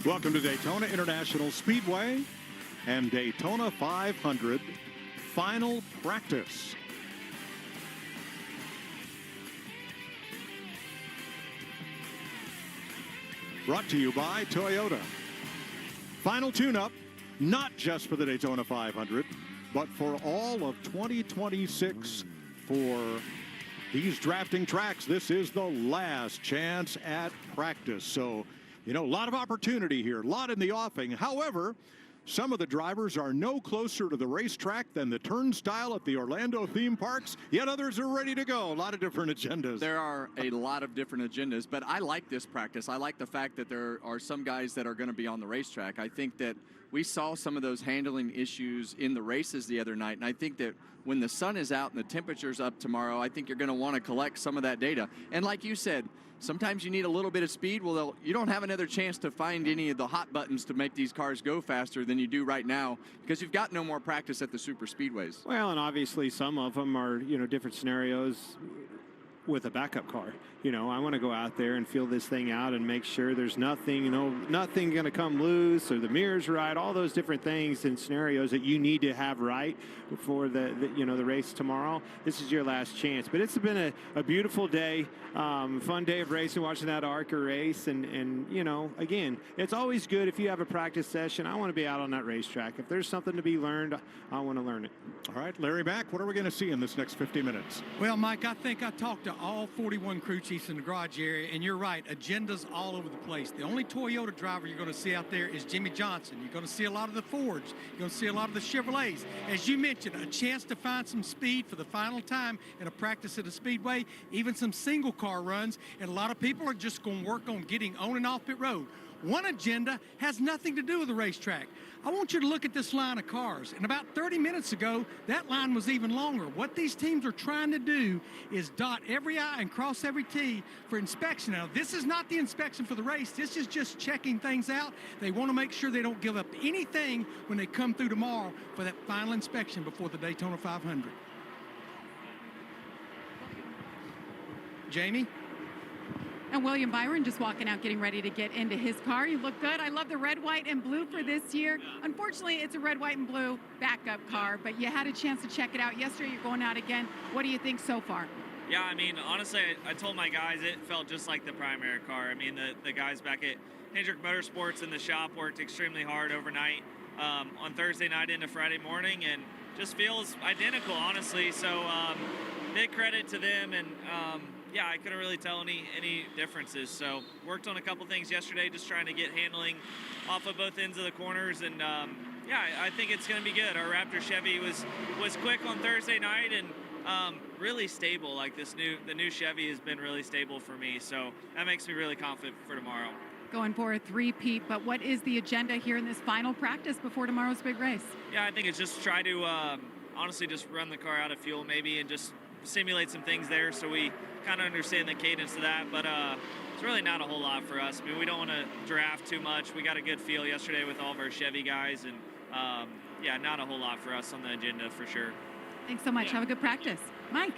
Welcome to Daytona International Speedway and Daytona 500 final practice. Brought to you by Toyota. Final tune-up, not just for the Daytona 500, but for all of 2026 for these drafting tracks. This is the last chance at practice. So, you know, a lot of opportunity here, a lot in the offing. However, some of the drivers are no closer to the racetrack than the turnstile at the Orlando theme parks, yet others are ready to go. A lot of different agendas. There are a lot of different agendas, but I like this practice. I like the fact that there are some guys that are going to be on the racetrack. I think that we saw some of those handling issues in the races the other night, and I think that when the sun is out and the temperature's up tomorrow, I think you're going to want to collect some of that data. And like you said, sometimes you need a little bit of speed. Well, you don't have another chance to find any of the hot buttons to make these cars go faster than you do right now because you've got no more practice at the super speedways. Well, and obviously some of them are, you know, different scenarios with a backup car. You know, I want to go out there and feel this thing out and make sure there's nothing, you know, nothing going to come loose or the mirror's right, all those different things and scenarios that you need to have right for the you know, the race tomorrow. This is your last chance. But it's been a beautiful day, fun day of racing, watching that ARCA race. And, you know, again, it's always good if you have a practice session. I want to be out on that racetrack. If there's something to be learned, I want to learn it. All right, Larry Mack, what are we going to see in this next 50 minutes? Well, Mike, I think I talked to all 41 crew chiefs in the garage area, and you're right, agendas all over the place. The only Toyota driver you're going to see out there is Jimmy Johnson. You're going to see a lot of the Fords. You're going to see a lot of the Chevrolets. As you mentioned, a chance to find some speed for the final time in a practice at a speedway, even some single car runs, and a lot of people are just going to work on getting on and off pit road. One agenda has nothing to do with the racetrack. I want you to look at this line of cars. And about 30 minutes ago, that line was even longer. What these teams are trying to do is dot every I and cross every T for inspection. Now, this is not the inspection for the race. This is just checking things out. They want to make sure they don't give up anything when they come through tomorrow for that final inspection before the Daytona 500. Jamie? And William Byron just walking out, getting ready to get into his car. You look good. I love the red, white, and blue for this year. Unfortunately, it's a red, white, and blue backup car, but you had a chance to check it out yesterday. You're going out again. What do you think so far? Yeah, I mean, honestly, I told my guys it felt just like the primary car. I mean, the guys back at Hendrick Motorsports in the shop worked extremely hard overnight on Thursday night into Friday morning, and just feels identical, honestly. So big credit to them, and yeah, I couldn't really tell any differences. So worked on a couple things yesterday, just trying to get handling off of both ends of the corners, and yeah, I think it's going to be good. Our Raptor Chevy was quick on Thursday night and really stable. Like the new Chevy has been really stable for me, so that makes me really confident for tomorrow. Going for a three-peat, but what is the agenda here in this final practice before tomorrow's big race? Yeah, I think it's just try to honestly just run the car out of fuel maybe and just simulate some things there so we kind of understand the cadence of that, but it's really not a whole lot for us. I mean, we don't want to draft too much. We got a good feel yesterday with all of our Chevy guys, and yeah, not a whole lot for us on the agenda for sure. Thanks so much. Yeah. Have a good practice. Mike?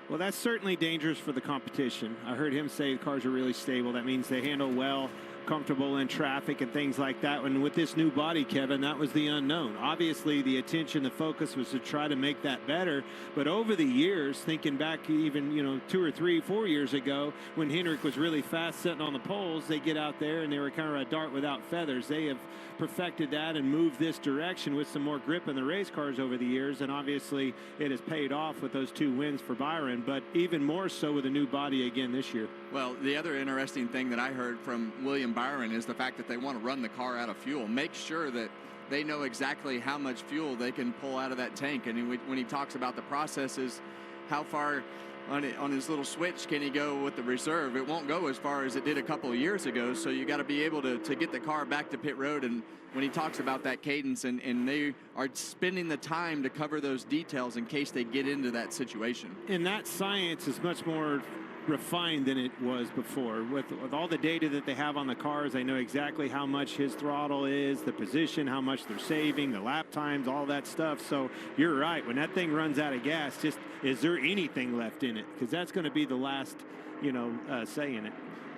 Well, that's certainly dangerous for the competition. I heard him say the cars are really stable. That means they handle well, comfortable in traffic and things like that. And with this new body, Kevin, that was the unknown. Obviously, the attention, the focus was to try to make that better. But over the years, thinking back even, you know, 2 or 3, 4 years ago, when Hendrick was really fast sitting on the poles, they get out there and they were kind of a dart without feathers. They have perfected that and moved this direction with some more grip in the race cars over the years. And obviously, it has paid off with those 2 wins for Byron, but even more so with a new body again this year. Well, the other interesting thing that I heard from William Byron is the fact that they want to run the car out of fuel. Make sure that they know exactly how much fuel they can pull out of that tank. And when he talks about the processes, how far on his little switch can he go with the reserve? It won't go as far as it did a couple of years ago, so you got to be able to get the car back to pit road. And when he talks about that cadence, and they are spending the time to cover those details in case they get into that situation. And that science is much more refined than it was before. With all the data that they have on the cars, they know exactly how much his throttle is, the position, how much they're saving, the lap times, all that stuff. So you're right. When that thing runs out of gas, just is there anything left in it? Because that's going to be the last, you know, say in it.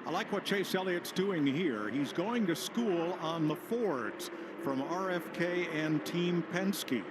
I like what Chase Elliott's doing here. He's going to school on the Fords from RFK and Team Penske.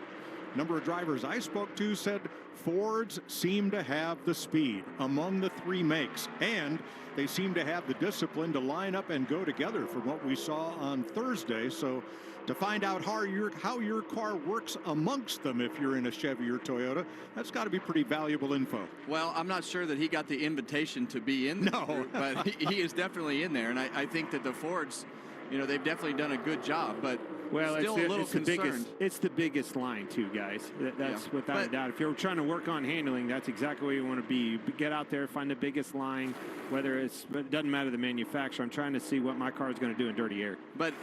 A number of drivers I spoke to said Fords seem to have the speed among the three makes, and they seem to have the discipline to line up and go together from what we saw on Thursday. So to find out how your car works amongst them, if you're in a Chevy or Toyota, that's got to be pretty valuable info. Well, I'm not sure that he got the invitation to be in there, No. but he is definitely in there. And I think that the Fords, they've definitely done a good job, but well, still a little concerned. It's the biggest line, too, guys. That's without a doubt. If you're trying to work on handling, that's exactly where you want to be. Get out there, find the biggest line, but it doesn't matter the manufacturer. I'm trying to see what my car is going to do in dirty air. But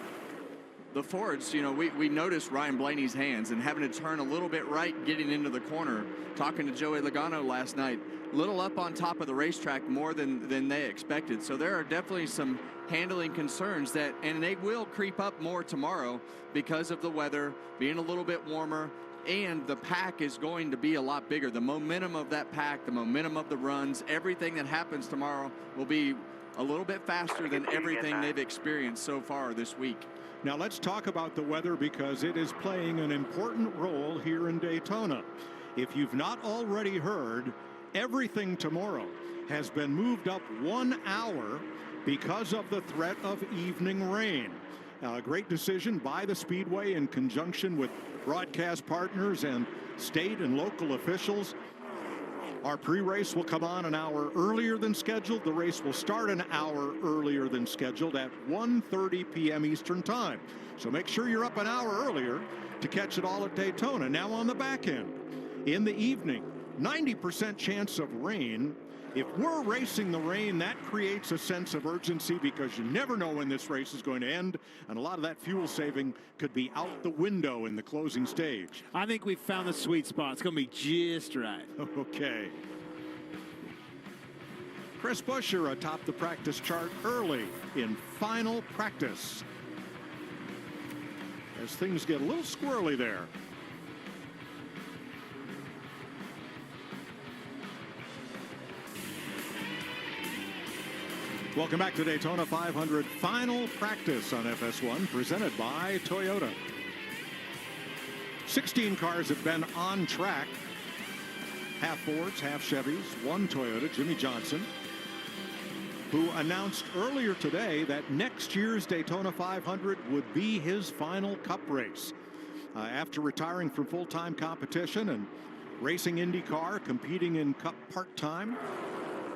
the Fords, we noticed Ryan Blaney's hands and having to turn a little bit right getting into the corner. Talking to Joey Logano last night, little up on top of the racetrack more than they expected. So there are definitely some handling concerns and they will creep up more tomorrow because of the weather being a little bit warmer, and the pack is going to be a lot bigger. The momentum of that pack, the momentum of the runs, everything that happens tomorrow will be a little bit faster than everything they've experienced so far this week. Now let's talk about the weather, because it is playing an important role here in Daytona. If you've not already heard, everything tomorrow has been moved up 1 hour because of the threat of evening rain. A great decision by the Speedway in conjunction with broadcast partners and state and local officials. Our pre-race will come on an hour earlier than scheduled. The race will start an hour earlier than scheduled at 1:30 p.m. Eastern Time. So make sure you're up an hour earlier to catch it all at Daytona. Now on the back end, in the evening, 90% chance of rain. If we're racing the rain, that creates a sense of urgency, because you never know when this race is going to end, and a lot of that fuel saving could be out the window in the closing stage. I think we've found the sweet spot. It's going to be just right. Okay. Chris Buescher atop the practice chart early in final practice, as things get a little squirrely there. Welcome back to Daytona 500 final practice on FS1, presented by Toyota. 16 cars have been on track. Half Fords, half Chevys, one Toyota. Jimmy Johnson, who announced earlier today that next year's Daytona 500 would be his final Cup race. After retiring from full-time competition and racing IndyCar, competing in Cup part-time,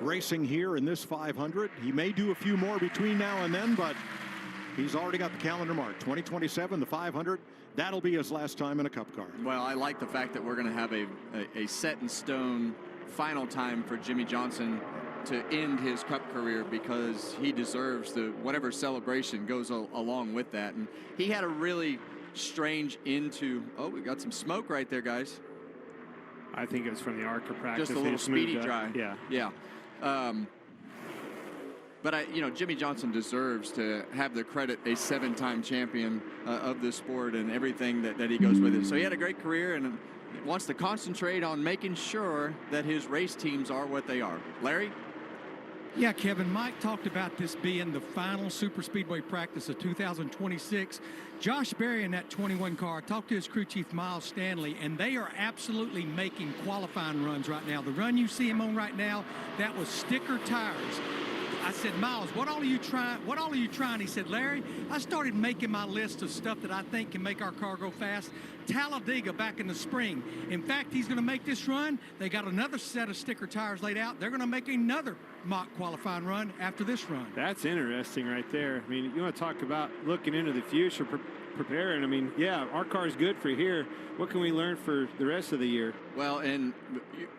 racing here in this 500. He may do a few more between now and then, but he's already got the calendar marked. 2027, the 500. That'll be his last time in a Cup car. Well, I like the fact that we're going to have a set-in-stone final time for Jimmy Johnson to end his Cup career, because he deserves whatever celebration goes along with that. And he had a really strange oh, we got some smoke right there, guys. I think it was from the ARCA practice. Just a little speedy dry. Yeah. But Jimmy Johnson deserves to have the credit, a 7-time champion of this sport and everything that he goes with it. So he had a great career and wants to concentrate on making sure that his race teams are what they are. Larry? Yeah, Kevin, Mike talked about this being the final super speedway practice of 2026. Josh Berry in that 21 car, talked to his crew chief Miles Stanley, and they are absolutely making qualifying runs right now. The run you see him on right now, that was sticker tires. I said, Miles, what all are you trying? He said, Larry, I started making my list of stuff that I think can make our car go fast. Talladega back in the spring. In fact, he's going to make this run. They got another set of sticker tires laid out. They're going to make another mock qualifying run after this run. That's interesting right there. I mean, you want to talk about looking into the future, preparing. I mean, yeah, our car is good for here. What can we learn for the rest of the year? Well, and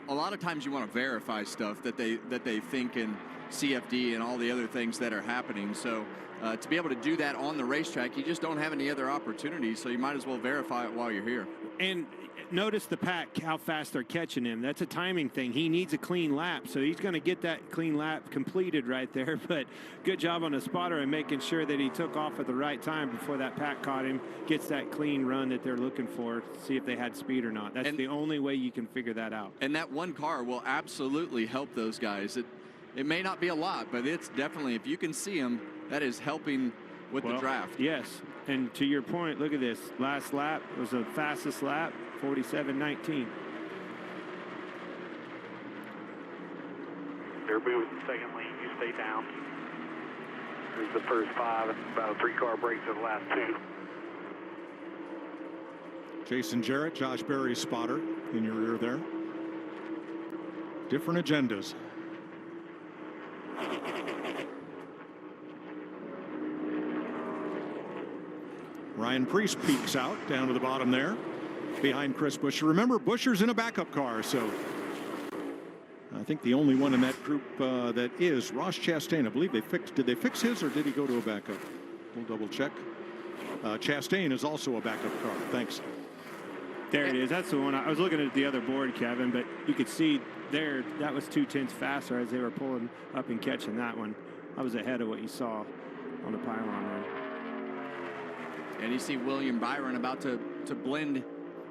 a lot of times you want to verify stuff that they think in CFD and all the other things that are happening. So to be able to do that on the racetrack, you just don't have any other opportunities, so you might as well verify it while you're here. And notice the pack, how fast they're catching him. That's a timing thing. He needs a clean lap, so he's going to get that clean lap completed right there. But good job on the spotter and making sure that he took off at the right time before that pack caught him, gets that clean run that they're looking for, see if they had speed or not. That's the only way you can figure that out. And that one car will absolutely help those guys. It may not be a lot, but it's definitely, if you can see them, that is helping with the draft. Yes, and to your point, look at this. Last lap was the fastest lap, 47.19. Everybody was in the second lane. You stay down. This is the first 5, and about a 3-car break to the last 2. Jason Jarrett, Josh Berry's spotter in your rear there. Different agendas. Ryan Preece peeks out down to the bottom there behind Chris Buescher. Remember, Buescher's in a backup car, so I think the only one in that group that is Ross Chastain. I believe did they fix his, or did he go to a backup? We'll double check. Chastain is also a backup car. Thanks. There it is. That's the one. I was looking at the other board, Kevin, but you could see there that was 2/10 faster as they were pulling up and catching that one. I was ahead of what you saw on the pylon run. And you see William Byron about to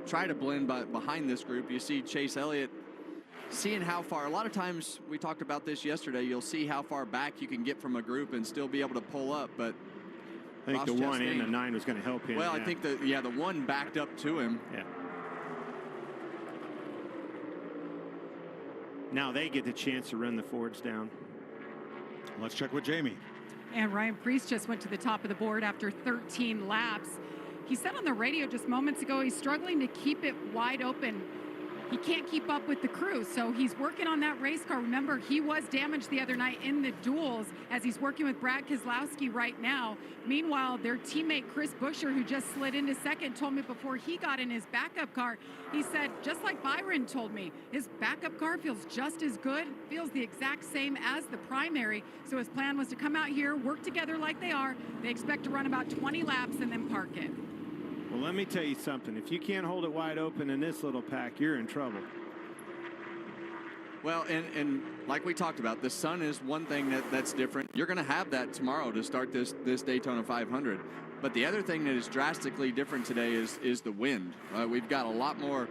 try to blend behind this group. You see Chase Elliott seeing how far. A lot of times, we talked about this yesterday, you'll see how far back you can get from a group and still be able to pull up. But I think the 1 and the 9 was going to help him. Well, I think the one backed up to him. Yeah. Now they get the chance to run the Fords down. Let's check with Jamie. And Ryan Preece just went to the top of the board after 13 laps. He said on the radio just moments ago he's struggling to keep it wide open. He can't keep up with the crew, so he's working on that race car. Remember, he was damaged the other night in the duels as he's working with Brad Keselowski right now. Meanwhile, their teammate Chris Buescher, who just slid into second, told me before he got in his backup car, he said, just like Byron told me, his backup car feels just as good, feels the exact same as the primary. So his plan was to come out here, work together like they are. They expect to run about 20 laps and then park it. Well, let me tell you something. If you can't hold it wide open in this little pack, you're in trouble. Well, and like we talked about, the sun is one thing that's different. You're going to have that tomorrow to start this Daytona 500. But the other thing that is drastically different today is the wind. We've got a lot more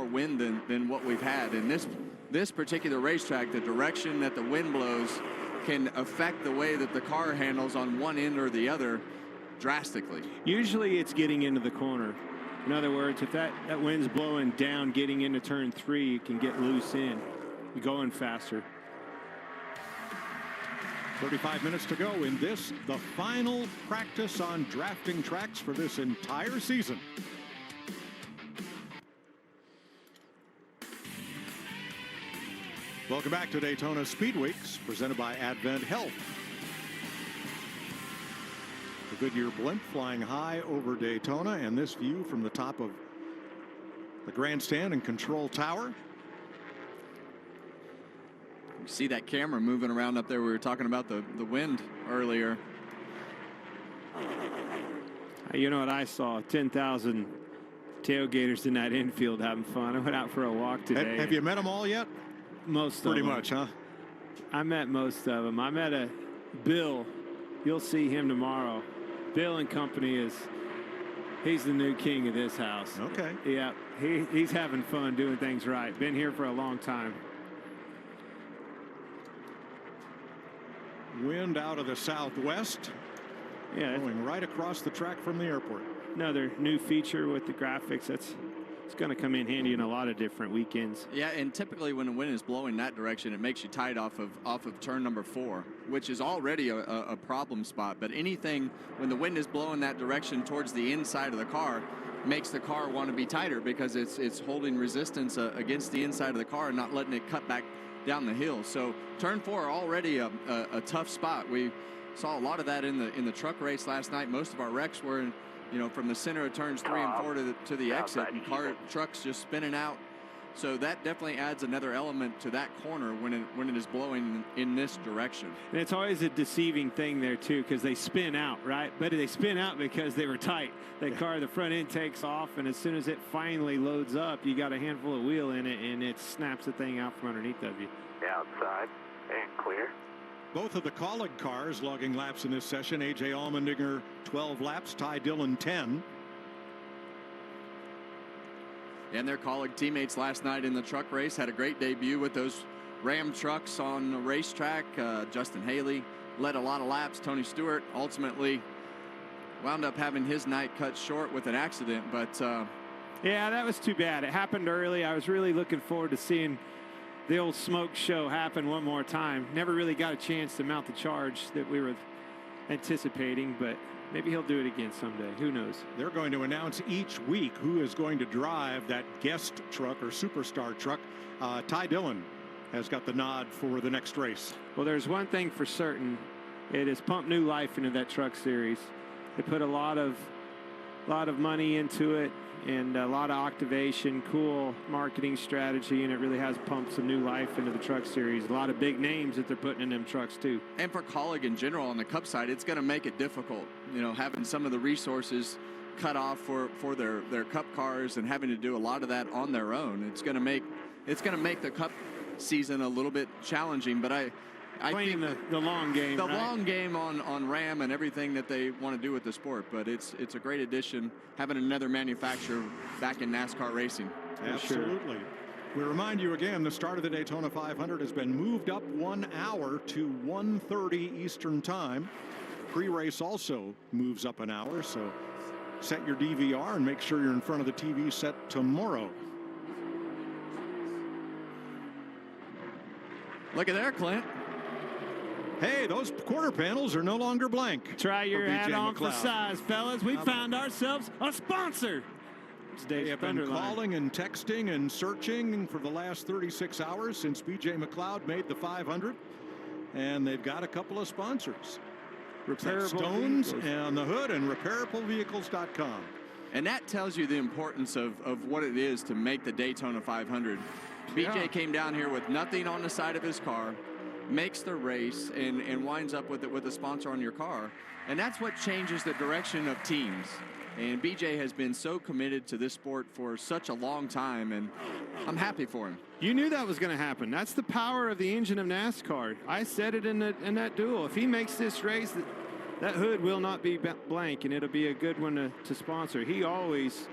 wind than what we've had. And this particular racetrack, the direction that the wind blows can affect the way that the car handles on one end or the other drastically. Usually it's getting into the corner. In other words, if that wind's blowing down, getting into turn 3, you can get loose in. You're going faster. 35 minutes to go in this, the final practice on drafting tracks for this entire season. Welcome back to Daytona Speed Weeks, presented by Advent Health. The Goodyear blimp flying high over Daytona, and this view from the top of the grandstand and control tower. You see that camera moving around up there. We were talking about the wind earlier. You know what I saw? 10,000 tailgaters in that infield having fun. I went out for a walk today. Have you met them all yet? Most of them. Pretty much, huh? I met most of them. I met a Bill. You'll see him tomorrow. Bill and company he's the new king of this house. Okay. Yeah, he's having fun doing things right. Been here for a long time. Wind out of the southwest. Yeah, going right across the track from the airport. Another new feature with the graphics. It's going to come in handy in a lot of different weekends. Yeah, and typically when the wind is blowing that direction, it makes you tight off of turn number 4, which is already a problem spot. But anything when the wind is blowing that direction towards the inside of the car makes the car want to be tighter because it's holding resistance against the inside of the car and not letting it cut back down the hill. So turn 4 already a tough spot. We saw a lot of that in the truck race last night. Most of our wrecks were in, from the center of turns 3 and 4 to the exit, and trucks just spinning out. So that definitely adds another element to that corner when it is blowing in this direction. And it's always a deceiving thing there too, because they spin out, right? But they spin out because they were tight. The car, the front end takes off, and as soon as it finally loads up, you got a handful of wheel in it, and it snaps the thing out from underneath of you. Outside and clear. Both of the Colleague cars logging laps in this session. A.J. Allmendinger 12 laps, Ty Dillon 10. And their Colleague teammates last night in the truck race had a great debut with those Ram trucks on the racetrack. Justin Haley led a lot of laps. Tony Stewart ultimately wound up having his night cut short with an accident, but yeah, that was too bad. It happened early. I was really looking forward to seeing the old smoke show happen one more time. Never really got a chance to mount the charge that we were anticipating, but maybe he'll do it again someday. Who knows? They're going to announce each week who is going to drive that guest truck or superstar truck. Ty Dillon has got the nod for the next race. Well, there's one thing for certain. It has pumped new life into that truck series. They put a lot of money into it and a lot of activation, cool marketing strategy, and it really has pumped some new life into the truck series. A lot of big names that they're putting in them trucks too. And for Colleague in general on the Cup side, it's going to make it difficult, you know, having some of the resources cut off for their Cup cars and having to do a lot of that on their own. It's going to make the Cup season a little bit challenging, but I playing think the long game, the right? long game on Ram and everything that they want to do with the sport. But it's a great addition having another manufacturer back in NASCAR racing. Absolutely. Sure. We remind you again, the start of the Daytona 500 has been moved up 1 hour to 1:30 Eastern Time. Pre-race also moves up an hour, so set your DVR and make sure you're in front of the TV set tomorrow. Look at there, Clint. Hey, those quarter panels are no longer blank. Try your add-on for size, fellas. We found ourselves a sponsor. They have been calling and texting and searching for the last 36 hours since B.J. McLeod made the 500. And they've got a couple of sponsors. Repairable Stones vehicles. and the Hood and repairablevehicles.com. And that tells you the importance of what it is to make the Daytona 500. BJ came down here with nothing on the side of his car, makes the race, and winds up with a sponsor on your car. And that's what changes the direction of teams. And BJ has been so committed to this sport for such a long time, and I'm happy for him. You knew that was going to happen. That's the power of the engine of NASCAR. I said it in that duel. If he makes this race, that hood will not be blank, and it'll be a good one to sponsor. He always,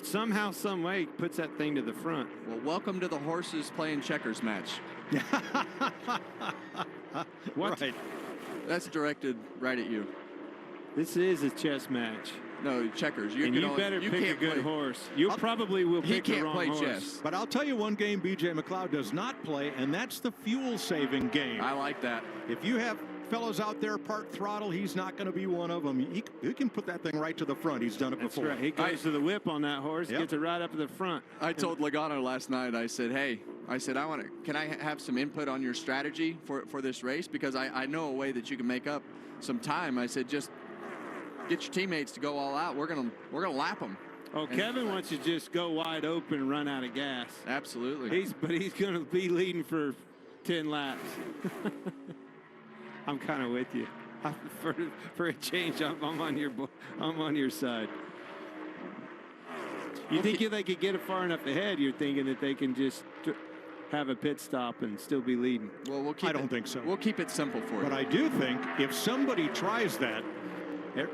somehow, some way, puts that thing to the front. Well, welcome to the horses playing checkers match. What? Right. That's directed right at you. This is a chess match. No, checkers. You better pick a good horse. You probably will pick the wrong horse. He can't play chess. But I'll tell you one game B.J. McLeod does not play, and that's the fuel-saving game. I like that. If you have fellows out there part throttle, he's not going to be one of them. He can put that thing right to the front. He's done it before. Right. He goes to the whip on that horse, gets it right up to the front. I told Logano last night, I said, hey, can I have some input on your strategy for this race? Because I know a way that you can make up some time. I said, just get your teammates to go all out. We're gonna lap them. Oh, Kevin wants you to just go wide open and run out of gas. Absolutely. But he's going to be leading for 10 laps. I'm kind of with you. For a change, I'm on your side. You think if they could get it far enough ahead, you're thinking that they can just have a pit stop and still be leading. Well, I don't think so. We'll keep it simple for you. But I do think if somebody tries that,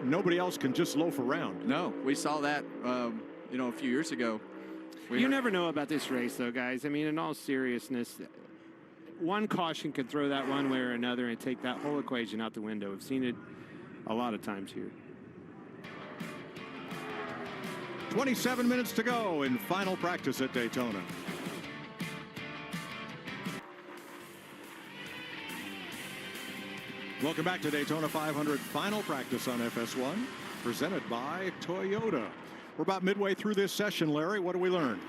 nobody else can just loaf around. No, we saw that, a few years ago. You never know about this race, though, guys. I mean, in all seriousness, one caution could throw that one way or another and take that whole equation out the window. We've seen it a lot of times here. 27 minutes to go in final practice at Daytona. Welcome back to Daytona 500 final practice on FS1, presented by Toyota. We're about midway through this session, Larry. What do we learn?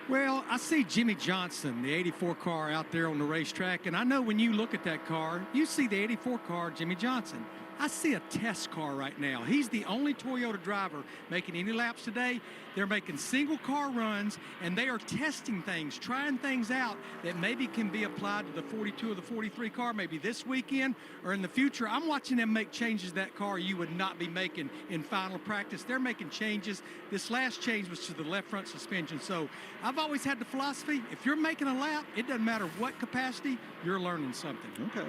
Well, I see Jimmy Johnson, the 84 car, out there on the racetrack, and I know when you look at that car, you see the 84 car, Jimmy Johnson. I see a test car right now. He's the only Toyota driver making any laps today. They're making single car runs, and they are testing things, trying things out that maybe can be applied to the 42 or the 43 car, maybe this weekend or in the future. I'm watching them make changes to that car you would not be making in final practice. They're making changes. This last change was to the left front suspension. So I've always had the philosophy, if you're making a lap, it doesn't matter what capacity, you're learning something. Okay.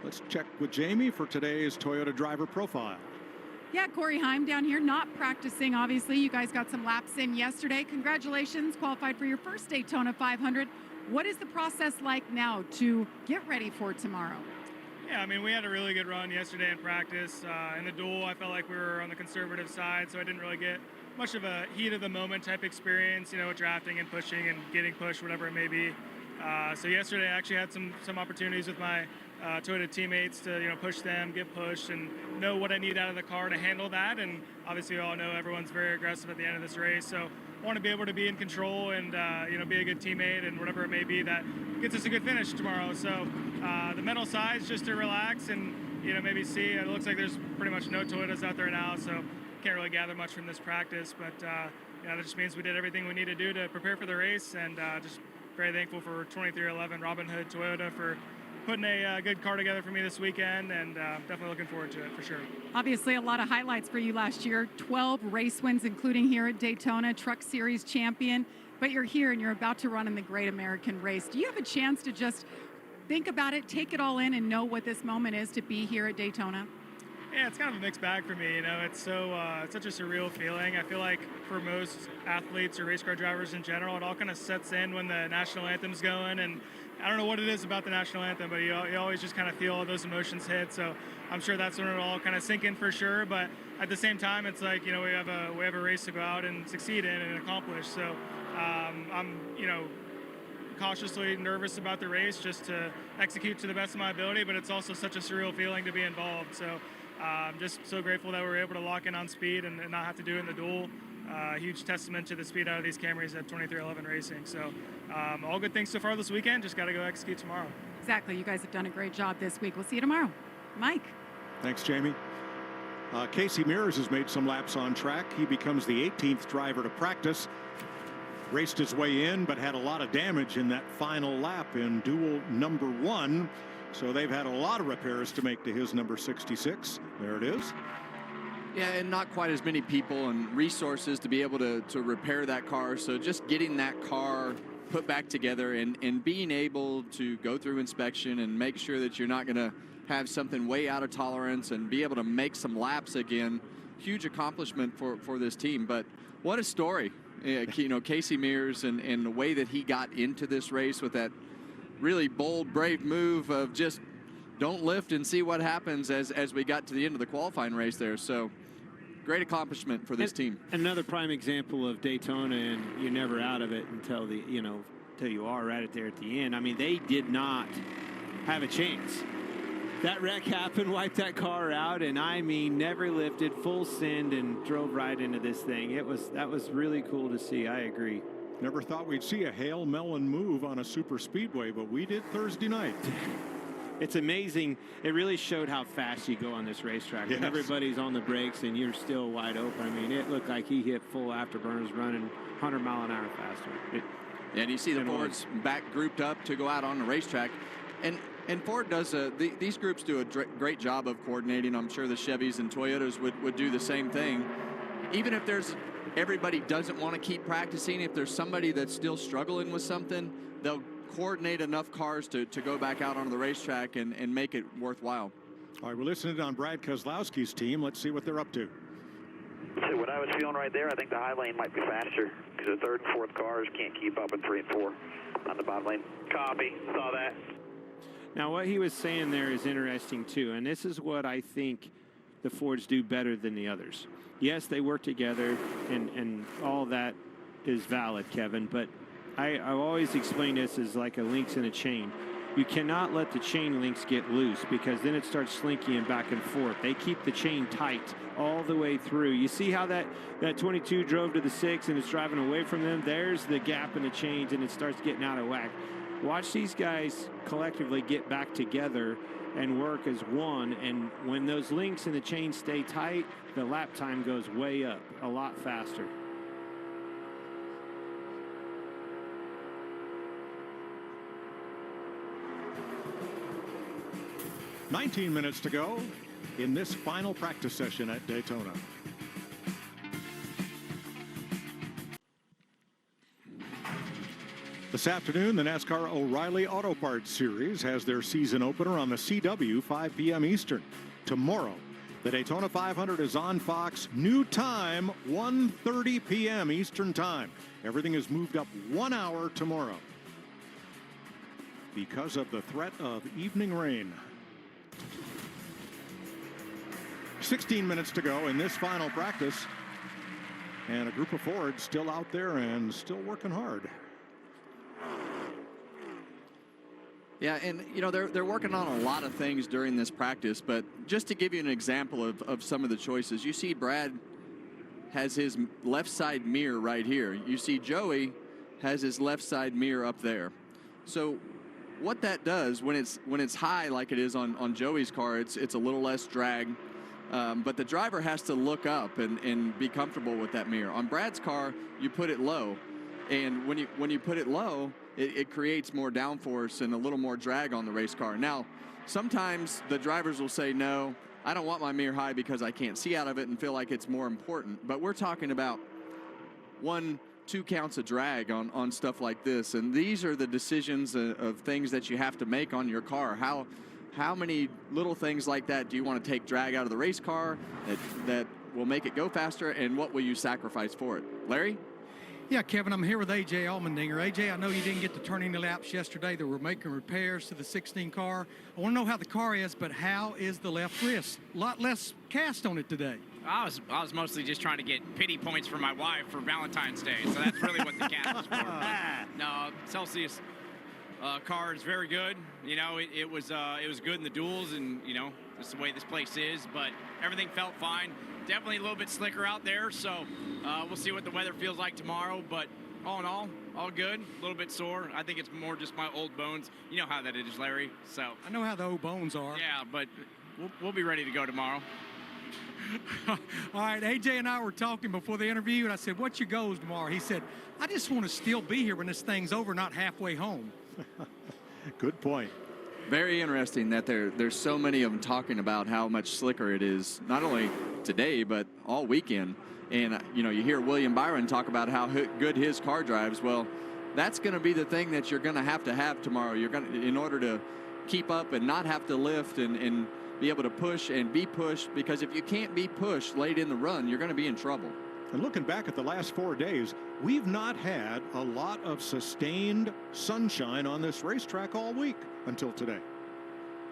Let's check with Jamie for today's Toyota driver profile. Yeah, Corey Heim down here, not practicing, obviously. You guys got some laps in yesterday. Congratulations, qualified for your first Daytona 500. What is the process like now to get ready for tomorrow? Yeah, I mean, we had a really good run yesterday in practice. In the duel, I felt like we were on the conservative side, so I didn't really get much of a heat of the moment type experience, you know, drafting and pushing and getting pushed, whatever it may be. So yesterday I actually had some opportunities with my Toyota teammates to, you know, push them, get pushed, and know what I need out of the car to handle that. And obviously we all know everyone's very aggressive at the end of this race, so I want to be able to be in control and, you know, be a good teammate and whatever it may be that gets us a good finish tomorrow. So the mental side is just to relax and, you know, maybe see. It looks like there's pretty much no Toyotas out there now, so can't really gather much from this practice. But, you know, that just means we did everything we need to do to prepare for the race, and just very thankful for 2311 Robin Hood Toyota for putting a good car together for me this weekend, and definitely looking forward to it for sure. Obviously, a lot of highlights for you last year. 12 race wins, including here at Daytona, Truck Series champion. But you're here and you're about to run in the Great American Race. Do you have a chance to just think about it, take it all in, and know what this moment is to be here at Daytona? Yeah, it's kind of a mixed bag for me. You know, it's it's such a surreal feeling. I feel like for most athletes or race car drivers in general, it all kind of sets in when the national anthem's going. And I don't know what it is about the national anthem, but you always just kind of feel all those emotions hit. So I'm sure that's when it'll all kind of sink in for sure. But at the same time, it's like, you know, we have a race to go out and succeed in and accomplish. So I'm, you know, cautiously nervous about the race, just to execute to the best of my ability. But it's also such a surreal feeling to be involved. So I'm just so grateful that we were able to lock in on speed and not have to do it in the duel. Huge testament to the speed out of these Camrys at 2311 Racing. So all good things so far this weekend. Just got to go execute tomorrow. Exactly. You guys have done a great job this week. We'll see you tomorrow. Mike. Thanks, Jamie. Casey Mears has made some laps on track. He becomes the 18th driver to practice. Raced his way in, but had a lot of damage in that final lap in duel number 1. So they've had a lot of repairs to make to his number 66. There it is. Yeah, and not quite as many people and resources to be able to repair that car. So just getting that car put back together and being able to go through inspection and make sure that you're not going to have something way out of tolerance and be able to make some laps again. Huge accomplishment for this team. But what a story. You know, Casey Mears and the way that he got into this race with that really bold, brave move of just don't lift and see what happens as we got to the end of the qualifying race there. So great accomplishment for this team. Another prime example of Daytona, and you're never out of it until you are right there at the end. I mean, they did not have a chance. That wreck happened, wiped that car out, and I mean, never lifted, full send, and drove right into this thing. That was really cool to see. I agree. Never thought we'd see a Hale Mellon move on a super speedway, but we did Thursday night. It's amazing. It really showed how fast you go on this racetrack. Yes. And everybody's on the brakes and you're still wide open. I mean, it looked like he hit full afterburners running 100 mile an hour faster. And you see the Fords back grouped up to go out on the racetrack. And Ford does these groups do a great job of coordinating. I'm sure the Chevys and Toyotas would do the same thing. Even if everybody doesn't want to keep practicing, if there's somebody that's still struggling with something, they'll coordinate enough cars to go back out onto the racetrack and make it worthwhile. All right, we're listening on Brad Kozlowski's team. Let's see what they're up to. So what I was feeling right there, I think the high lane might be faster because the 3rd and 4th cars can't keep up in 3 and 4 on the bottom lane. Copy, saw that. Now, what he was saying there is interesting, too, and this is what I think the Fords do better than the others. Yes, they work together, and all that is valid, Kevin, but I always explain this as like a links in a chain. You cannot let the chain links get loose because then it starts slinking back and forth. They keep the chain tight all the way through. You see how that 22 drove to the 6 and is driving away from them? There's the gap in the chains, and it starts getting out of whack. Watch these guys collectively get back together and work as one, and when those links in the chain stay tight, the lap time goes way up, a lot faster. "19 minutes to go in this final practice session at Daytona." This afternoon, the NASCAR O'Reilly Auto Parts Series has their season opener on the CW, 5 p.m. Eastern. Tomorrow, The Daytona 500 is on Fox. New time, 1:30 p.m. Eastern Time. Everything is moved up 1 hour tomorrow because of the threat of evening rain. 16 minutes to go in this final practice. And a group of Fords still out there and still working hard. Yeah, and you know they're working on a lot of things during this practice, but just to give you an example of some of the choices, you see Brad has his left side mirror right here. You see Joey has his left side mirror up there. So what that does when it's high like it is on Joey's car, it's a little less drag, but the driver has to look up and be comfortable with that mirror. On Brad's car, you put it low, and when you put it low, it creates more downforce and a little more drag on the race car. Now, sometimes the drivers will say, no, I don't want my mirror high because I can't see out of it and feel like it's more important. But we're talking about 1-2 counts of drag on stuff like this. And these are the decisions of things that you have to make on your car. How many little things like that do you want to take drag out of the race car that will make it go faster, and what will you sacrifice for it? Larry? Yeah, Kevin, I'm here with A.J. Allmendinger. A.J., I know you didn't get to turn any laps yesterday. They were making repairs to the 16 car. I want to know how the car is, but how is the left wrist? A lot less cast on it today. I was mostly just trying to get pity points for my wife for Valentine's Day, so that's really what the cast was for. But, no, Celsius car is very good. You know, it was good in the duels, and you know, that's the way this place is. But everything felt fine. Definitely a little bit slicker out there, so we'll see what the weather feels like tomorrow. But all in all good. A little bit sore. I think it's more just my old bones. You know how that is, Larry. So I know how the old bones are. Yeah, but we'll be ready to go tomorrow. All right, AJ and I were talking before the interview, and I said, what's your goals tomorrow? He said, I just want to still be here when this thing's over, not halfway home. Good point. Very interesting that there's so many of them talking about how much slicker it is, not only today, but all weekend. And, you know, you hear William Byron talk about how good his car drives. Well, that's going to be the thing that you're going to have tomorrow. You're going to, in order to keep up and not have to lift and be able to push and be pushed, because if you can't be pushed late in the run, you're going to be in trouble. And looking back at the last 4 days, we've not had a lot of sustained sunshine on this racetrack all week until today.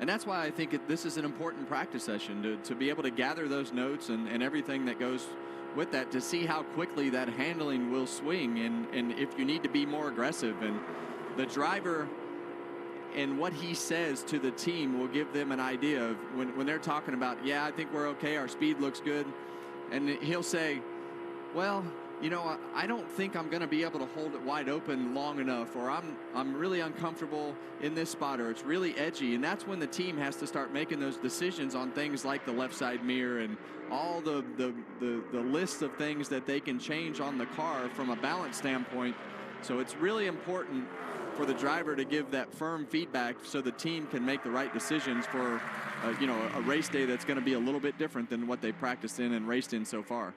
And that's why I think this is an important practice session, to be able to gather those notes and everything that goes with that, to see how quickly that handling will swing and if you need to be more aggressive. And the driver and what he says to the team will give them an idea of when they're talking about, yeah, I think we're okay, our speed looks good. And he'll say, well, you know, I don't think I'm going to be able to hold it wide open long enough, or I'm really uncomfortable in this spot, or it's really edgy. And that's when the team has to start making those decisions on things like the left side mirror and all the list of things that they can change on the car from a balance standpoint. So it's really important for the driver to give that firm feedback so the team can make the right decisions for you know, a race day that's going to be a little bit different than what they practiced in and raced in so far.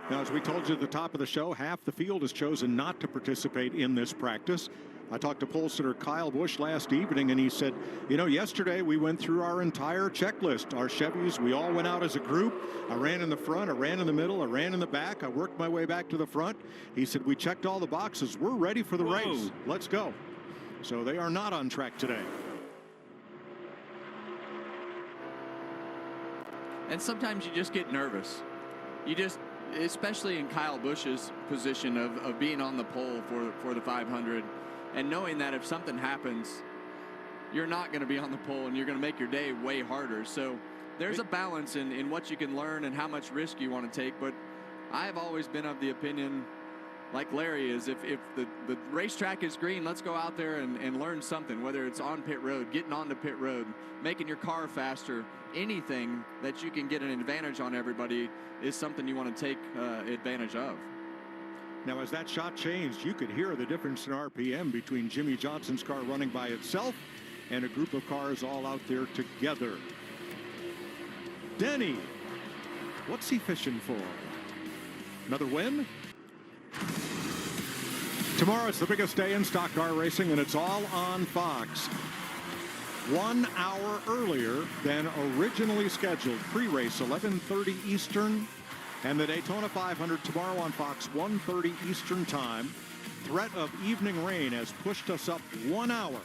Now, as we told you at the top of the show, half the field has chosen not to participate in this practice. I talked to pole sitter Kyle Busch last evening, and he said, you know, yesterday we went through our entire checklist. Our Chevys, we all went out as a group. I ran in the front, I ran in the middle, I ran in the back. I worked my way back to the front. He said, we checked all the boxes. We're ready for the race. Let's go. So they are not on track today. And sometimes you just get nervous. Especially in Kyle Busch's position of being on the pole for the 500 and knowing that if something happens, you're not going to be on the pole and you're going to make your day way harder. So there's a balance in what you can learn and how much risk you want to take. But I've always been of the opinion, like Larry is, if the racetrack is green, let's go out there and learn something, whether it's on pit road, getting onto pit road, making your car faster, anything that you can get an advantage on everybody is something you want to take advantage of. Now, as that shot changed, you could hear the difference in RPM between Jimmy Johnson's car running by itself and a group of cars all out there together. Denny, what's he fishing for? Another win? Tomorrow is the biggest day in stock car racing, and it's all on Fox. 1 hour earlier than originally scheduled. Pre-race 11:30 Eastern, and the Daytona 500 tomorrow on Fox 1:30 Eastern time. Threat of evening rain has pushed us up 1 hour.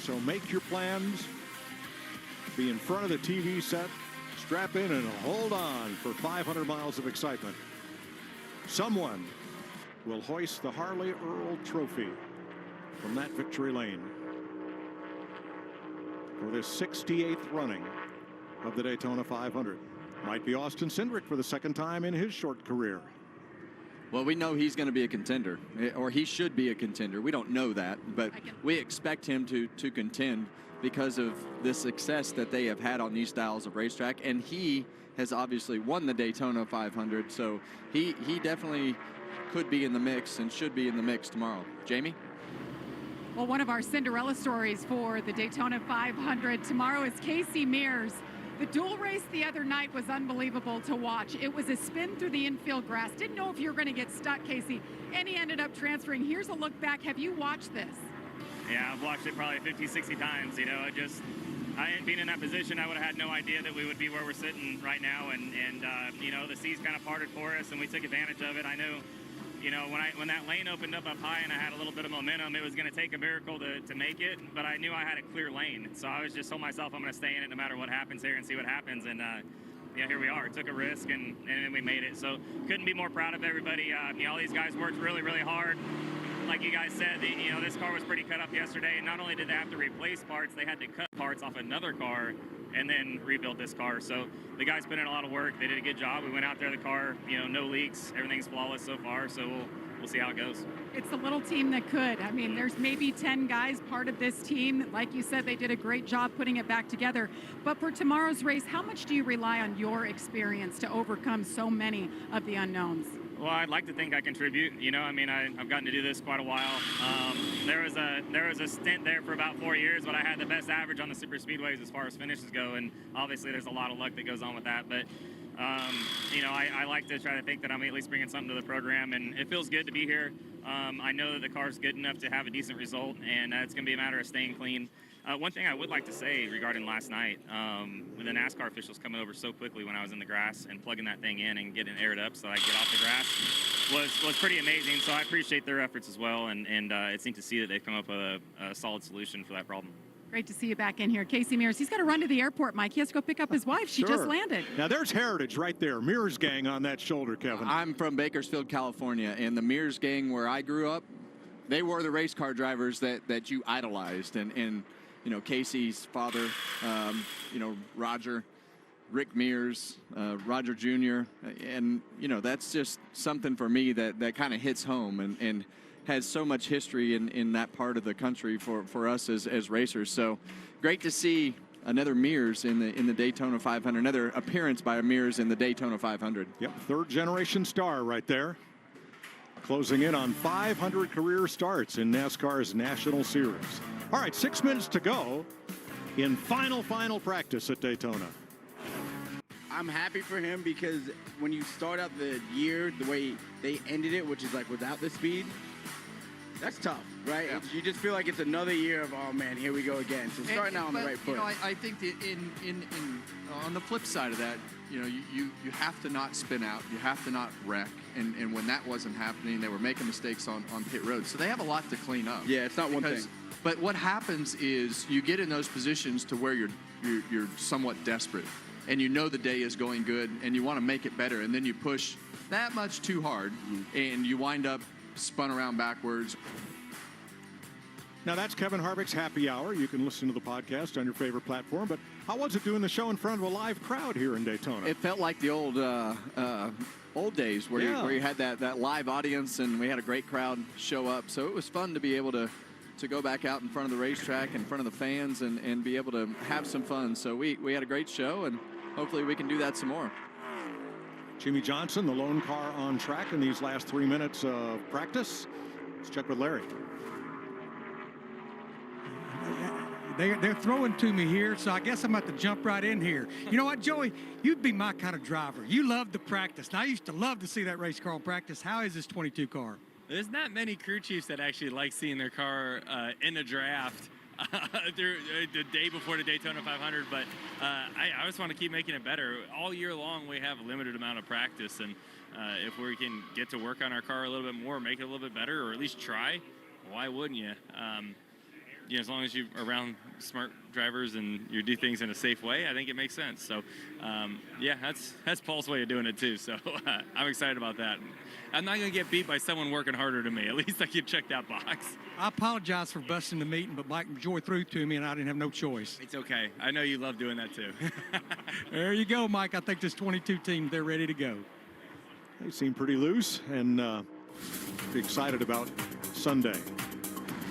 So make your plans. Be in front of the TV set. Strap in and hold on for 500 miles of excitement. Someone will hoist the Harley Earl Trophy from that victory lane for this 68th running of the Daytona 500. Might be Austin Cindric for the second time in his short career. Well, we know he's going to be a contender, or he should be a contender. We don't know that, but we expect him to contend because of the success that they have had on these styles of racetrack. And he has obviously won the Daytona 500, so he definitely could be in the mix and should be in the mix tomorrow. Jamie? Well, one of our Cinderella stories for the Daytona 500 tomorrow is Casey Mears. The dual race the other night was unbelievable to watch. It was a spin through the infield grass. Didn't know if you were going to get stuck, Casey, and he ended up transferring. Here's a look back. Have you watched this? Yeah, I've watched it probably 50, 60 times. You know, I hadn't been in that position. I would have had no idea that we would be where we're sitting right now. And you know, the seas kind of parted for us, and we took advantage of it. I knew, you know, when that lane opened up high and I had a little bit of momentum, it was going to take a miracle to make it. But I knew I had a clear lane, so I was just told myself I'm going to stay in it no matter what happens here and see what happens. And yeah, here we are. Took a risk and we made it. So couldn't be more proud of everybody. You know, all these guys worked really, really hard. Like you guys said, you know, this car was pretty cut up yesterday. And not only did they have to replace parts, they had to cut parts off another car and then rebuild this car. So the guys put in a lot of work. They did a good job. We went out there, the car, you know, no leaks. Everything's flawless so far. So we'll see how it goes. It's the little team that could. I mean, there's maybe 10 guys part of this team. Like you said, they did a great job putting it back together. But for tomorrow's race, how much do you rely on your experience to overcome so many of the unknowns? Well, I'd like to think I contribute. You know, I mean, I've gotten to do this quite a while. There was a stint there for about 4 years, but I had the best average on the super speedways as far as finishes go, and obviously there's a lot of luck that goes on with that. But you know, I like to try to think that I'm at least bringing something to the program, and it feels good to be here. I know that the car's good enough to have a decent result, and it's going to be a matter of staying clean. One thing I would like to say regarding last night, the NASCAR officials coming over so quickly when I was in the grass and plugging that thing in and getting it aired up so that I get off the grass was pretty amazing. So I appreciate their efforts as well, and it's neat to see that they've come up with a solid solution for that problem. Great to see you back in here. Casey Mears, he's got to run to the airport, Mike. He has to go pick up his wife. She just landed. Now, there's heritage right there. Mears gang on that shoulder, Kevin. I'm from Bakersfield, California, and the Mears gang where I grew up, they were the race car drivers that you idolized. And you know, Casey's father, you know, Roger, Rick Mears, Roger Jr., and, you know, that's just something for me that kind of hits home and has so much history in that part of the country for us as racers. So great to see another Mears in the Daytona 500, another appearance by a Mears in the Daytona 500. Yep, third generation star right there. Closing in on 500 career starts in NASCAR's National Series. All right, 6 minutes to go in final practice at Daytona. I'm happy for him because when you start out the year the way they ended it, which is like without the speed, that's tough, right? Yeah. You just feel like it's another year of, oh man, here we go again. So starting out on the right foot. You know, I think that on the flip side of that, you know, you have to not spin out, you have to not wreck, and when that wasn't happening, they were making mistakes on pit road. So they have a lot to clean up. Yeah, it's not one thing. But what happens is you get in those positions to where you're somewhat desperate, and you know the day is going good, and you want to make it better, and then you push that much too hard, and you wind up spun around backwards. Now, that's Kevin Harvick's Happy Hour. You can listen to the podcast on your favorite platform. But how was it doing the show in front of a live crowd here in Daytona? It felt like the old days where you had that live audience, and we had a great crowd show up. So it was fun to be able to go back out in front of the racetrack, in front of the fans, and be able to have some fun. So we had a great show, and hopefully we can do that some more. Jimmy Johnson, the lone car on track in these last 3 minutes of practice. Let's check with Larry. They're throwing to me here, so I guess I'm about to jump right in here. You know what, Joey? You'd be my kind of driver. You love the practice. And I used to love to see that race car on practice. How is this 22 car? There's not many crew chiefs that actually like seeing their car in a draft. through the day before the Daytona 500, but I just want to keep making it better. All year long, we have a limited amount of practice, and if we can get to work on our car a little bit more, make it a little bit better, or at least try, why wouldn't you? As long as you're around smart drivers and you do things in a safe way, I think it makes sense. So, yeah, that's Paul's way of doing it too. So I'm excited about that. I'm not going to get beat by someone working harder than me. At least I can check that box. I apologize for busting the meeting, but Mike Joy threw to me, and I didn't have no choice. It's okay. I know you love doing that too. There you go, Mike. I think this 22 team, they're ready to go. They seem pretty loose and excited about Sunday.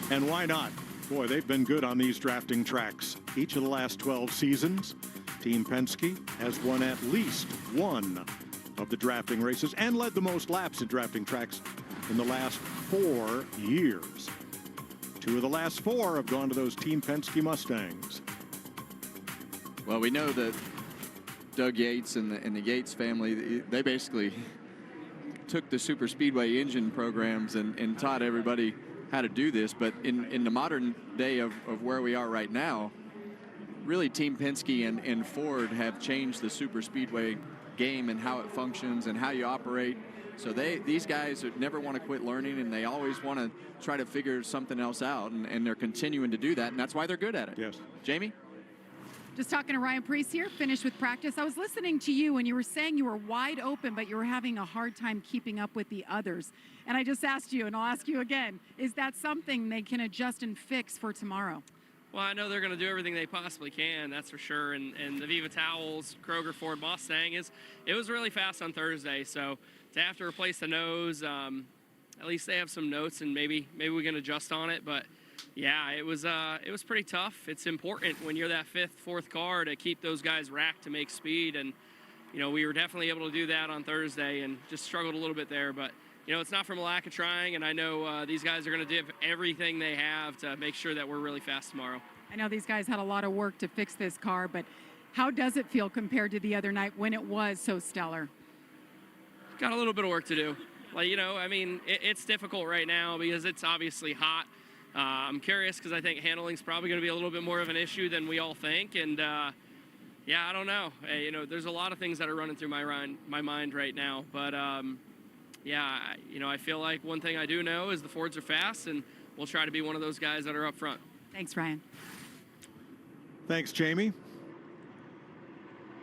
And why not? Boy, they've been good on these drafting tracks. Each of the last 12 seasons, Team Penske has won at least one of the drafting races and led the most laps in drafting tracks in the last 4 years. 2 of the last 4 have gone to those Team Penske Mustangs. Well, we know that Doug Yates and the Yates family, they basically took the super speedway engine programs and taught everybody how to do this. But in the modern day of where we are right now, really Team Penske and Ford have changed the super speedway game and how it functions and how you operate. So these guys never want to quit learning, and they always want to try to figure something else out, and they're continuing to do that, and that's why they're good at it. Yes. Jamie? Just talking to Ryan Preece here, finished with practice. I was listening to you, and you were saying you were wide open, but you were having a hard time keeping up with the others. And I just asked you, and I'll ask you again, is that something they can adjust and fix for tomorrow? Well, I know they're going to do everything they possibly can, that's for sure. And the Viva Towels, Kroger Ford Mustang, it was really fast on Thursday. So to have to replace the nose, at least they have some notes, and maybe we can adjust on it. But yeah, it was pretty tough. It's important when you're that fourth car to keep those guys racked to make speed. And we were definitely able to do that on Thursday, and just struggled a little bit there. But it's not from a lack of trying, and I know these guys are going to give everything they have to make sure that we're really fast tomorrow. I know these guys had a lot of work to fix this car, but how does it feel compared to the other night when it was so stellar? Got a little bit of work to do. It's difficult right now because it's obviously hot. I'm curious because I think handling's probably going to be a little bit more of an issue than we all think, and yeah, I don't know. There's a lot of things that are running through my mind right now, but yeah, I feel like one thing I do know is the Fords are fast, and we'll try to be one of those guys that are up front. Thanks, Ryan. Thanks, Jamie.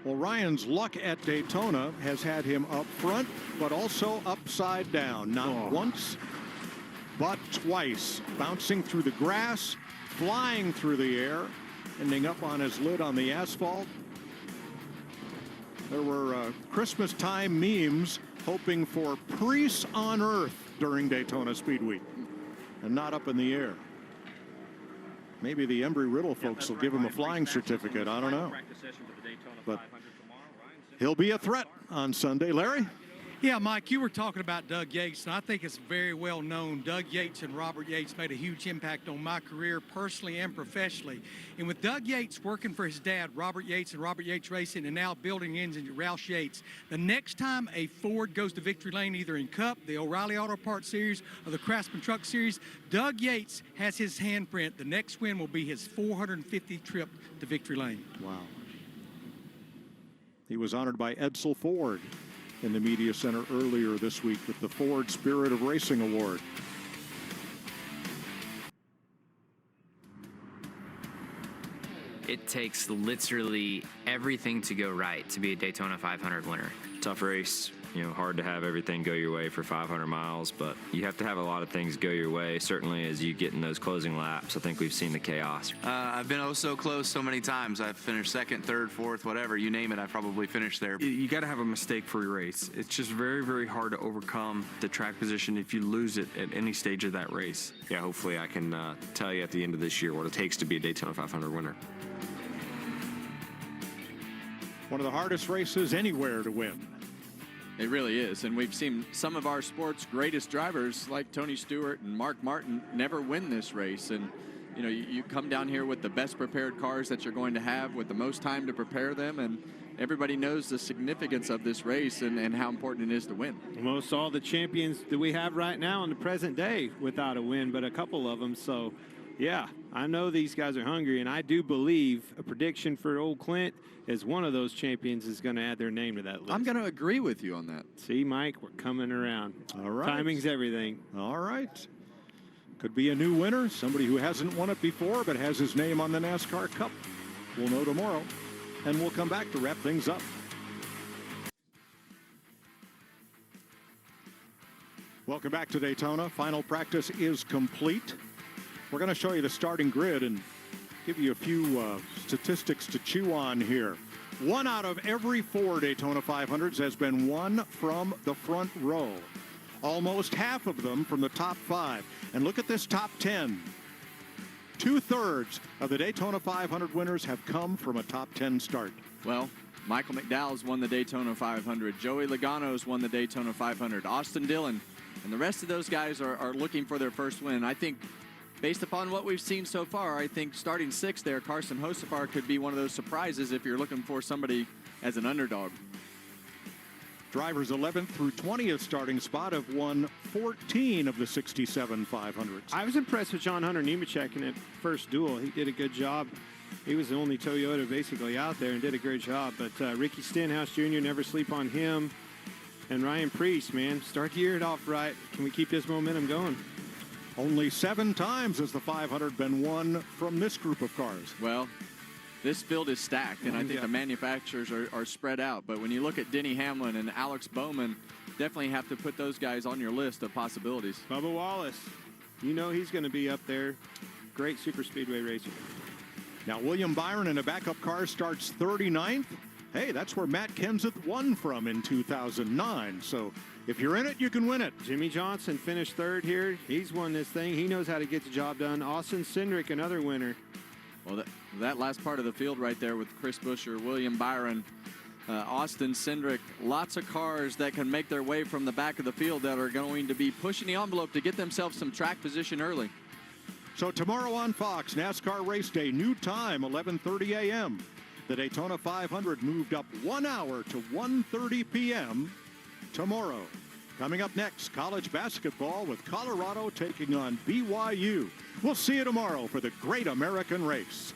Well, Ryan's luck at Daytona has had him up front, but also upside down. Not once, but twice. Bouncing through the grass, flying through the air, ending up on his lid on the asphalt. There were Christmas time memes hoping for Preece on Earth during Daytona Speed Week, and not up in the air. Maybe the Embry-Riddle folks will give him a flying certificate. I don't know. But he'll be a threat on Sunday. Larry? Yeah, Mike, you were talking about Doug Yates, and I think it's very well known. Doug Yates and Robert Yates made a huge impact on my career personally and professionally. And with Doug Yates working for his dad, Robert Yates and Robert Yates Racing, and now building engines at Roush Yates, the next time a Ford goes to victory lane, either in Cup, the O'Reilly Auto Parts Series, or the Craftsman Truck Series, Doug Yates has his handprint. The next win will be his 450th trip to victory lane. Wow. He was honored by Edsel Ford in the Media Center earlier this week with the Ford Spirit of Racing Award. It takes literally everything to go right to be a Daytona 500 winner. Tough race, hard to have everything go your way for 500 miles, but you have to have a lot of things go your way, certainly as you get in those closing laps. I think we've seen the chaos. I've been so close so many times. I've finished second, third, fourth, whatever, you name it, I've probably finished there. You got to have a mistake-free race. It's just very, very hard to overcome the track position if you lose it at any stage of that race. Yeah, hopefully I can tell you at the end of this year what it takes to be a Daytona 500 winner. One of the hardest races anywhere to win. It really is, and we've seen some of our sport's greatest drivers like Tony Stewart and Mark Martin never win this race. And you come down here with the best prepared cars that you're going to have, with the most time to prepare them, and everybody knows the significance of this race and how important it is to win. Most all the champions that we have right now in the present day without a win, but a couple of them. So Yeah, I know these guys are hungry, and I do believe a prediction for old Clint is one of those champions is going to add their name to that list. I'm going to agree with you on that. See, Mike, we're coming around. All right. Timing's everything. All right. Could be a new winner, somebody who hasn't won it before but has his name on the NASCAR Cup. We'll know tomorrow, and we'll come back to wrap things up. Welcome back to Daytona. Final practice is complete. We're going to show you the starting grid and give you a few statistics to chew on here. 1 out of every 4 Daytona 500s has been won from the front row. Almost half of them from the top 5. And look at this top 10. 2/3 of the Daytona 500 winners have come from a top 10 start. Well, Michael McDowell's won the Daytona 500. Joey Logano's won the Daytona 500. Austin Dillon and the rest of those guys are looking for their first win. I think based upon what we've seen so far, I think starting 6th there, Carson Hocevar could be one of those surprises if you're looking for somebody as an underdog. Drivers 11th through 20th starting spot have won 14 of the 67 500s. I was impressed with John Hunter Nemechek in that first duel. He did a good job. He was the only Toyota basically out there and did a great job. But Ricky Stenhouse Jr., never sleep on him. And Ryan Preece, man, start the year off right. Can we keep this momentum going? Only 7 times has the 500 been won from this group of cars. Well, this field is stacked, and I think the manufacturers are spread out. But when you look at Denny Hamlin and Alex Bowman, definitely have to put those guys on your list of possibilities. Bubba Wallace, you know he's going to be up there. Great super speedway racer. Now, William Byron in a backup car starts 39th. Hey, that's where Matt Kenseth won from in 2009. So if you're in it, you can win it. Jimmy Johnson finished 3rd here. He's won this thing. He knows how to get the job done. Austin Cindric, another winner. Well, that last part of the field right there with Chris Buescher, William Byron, Austin Cindric, lots of cars that can make their way from the back of the field that are going to be pushing the envelope to get themselves some track position early. So tomorrow on Fox, NASCAR Race Day, new time, 11:30 a.m. The Daytona 500 moved up 1 hour to 1:30 p.m. tomorrow. Coming up next, college basketball with Colorado taking on BYU. We'll see you tomorrow for the Great American Race.